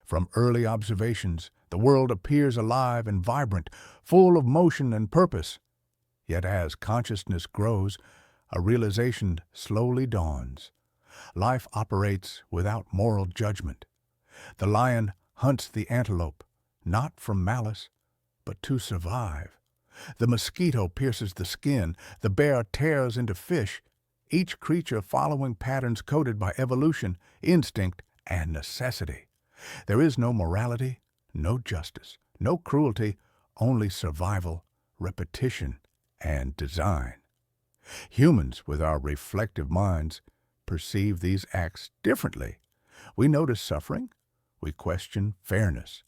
From early observations, the world appears alive and vibrant, full of motion and purpose. Yet as consciousness grows, a realization slowly dawns. Life operates without moral judgment. The lion hunts the antelope, not from malice, but to survive. The mosquito pierces the skin, the bear tears into fish, each creature following patterns coded by evolution, instinct, and necessity. There is no morality, no justice, no cruelty, only survival, repetition, and design. Humans, with our reflective minds, perceive these acts differently. We notice suffering, we question fairness,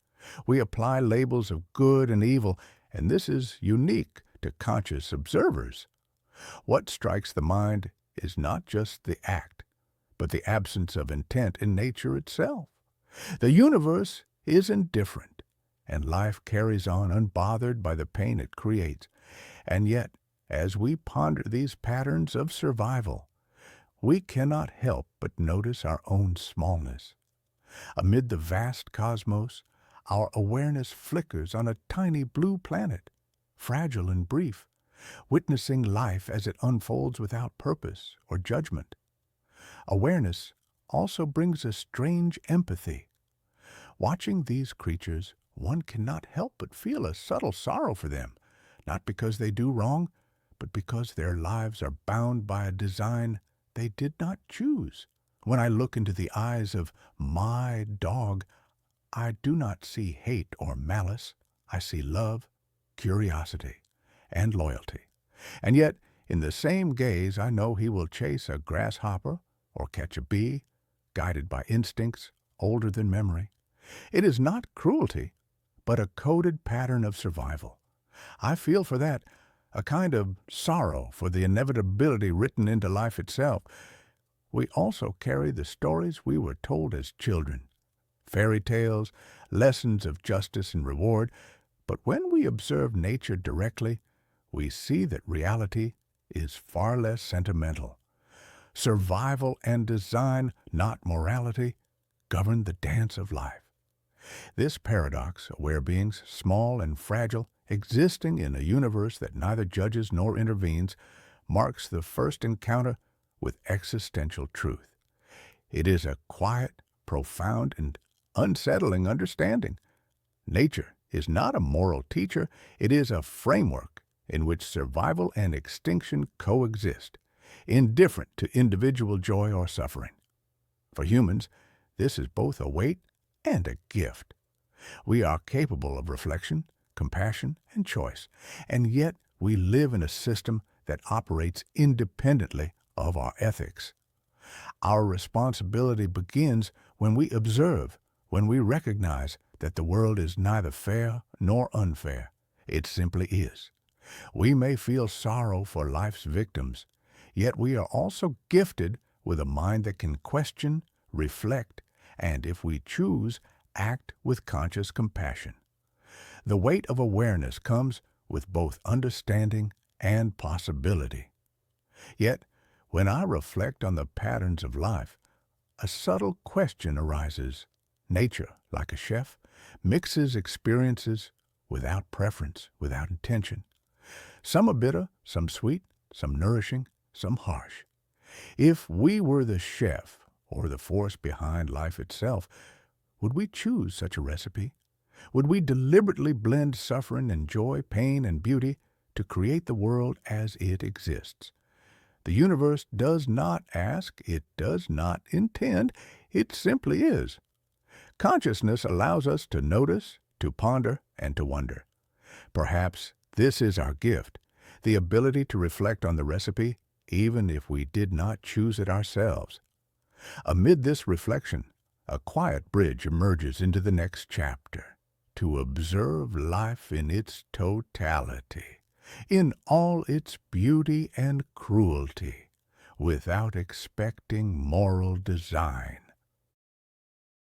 we apply labels of good and evil, and this is unique to conscious observers. What strikes the mind is not just the act, but the absence of intent in nature itself. The universe is indifferent, and life carries on unbothered by the pain it creates. And yet, as we ponder these patterns of survival, we cannot help but notice our own smallness. Amid the vast cosmos, our awareness flickers on a tiny blue planet, fragile and brief, witnessing life as it unfolds without purpose or judgment. Awareness also brings a strange empathy. Watching these creatures, one cannot help but feel a subtle sorrow for them, not because they do wrong, but because their lives are bound by a design they did not choose. When I look into the eyes of my dog, I do not see hate or malice. I see love, curiosity, and loyalty. And yet, in the same gaze, I know he will chase a grasshopper or catch a bee, guided by instincts older than memory. It is not cruelty, but a coded pattern of survival. I feel for that, a kind of sorrow for the inevitability written into life itself. We also carry the stories we were told as children, fairy tales, lessons of justice and reward, but when we observe nature directly, we see that reality is far less sentimental. Survival and design, not morality, govern the dance of life. This paradox, aware beings, small and fragile, existing in a universe that neither judges nor intervenes, marks the first encounter with existential truth. It is a quiet, profound, and unsettling understanding. Nature is not a moral teacher, it is a framework in which survival and extinction coexist, indifferent to individual joy or suffering. For humans, this is both a weight and a gift. We are capable of reflection, compassion, and choice, and yet we live in a system that operates independently of our ethics. Our responsibility begins when we observe, when we recognize that the world is neither fair nor unfair. It simply is. We may feel sorrow for life's victims, yet we are also gifted with a mind that can question, reflect, and, if we choose, act with conscious compassion. The weight of awareness comes with both understanding and possibility. Yet, when I reflect on the patterns of life, a subtle question arises. Nature, like a chef, mixes experiences without preference, without intention. Some are bitter, some sweet, some nourishing, some harsh. If we were the chef, or the force behind life itself, would we choose such a recipe? Would we deliberately blend suffering and joy, pain and beauty to create the world as it exists? The universe does not ask, it does not intend, it simply is. Consciousness allows us to notice, to ponder, and to wonder. Perhaps this is our gift, the ability to reflect on the recipe, even if we did not choose it ourselves. Amid this reflection, a quiet bridge emerges into the next chapter, to observe life in its totality, in all its beauty and cruelty, without expecting moral design.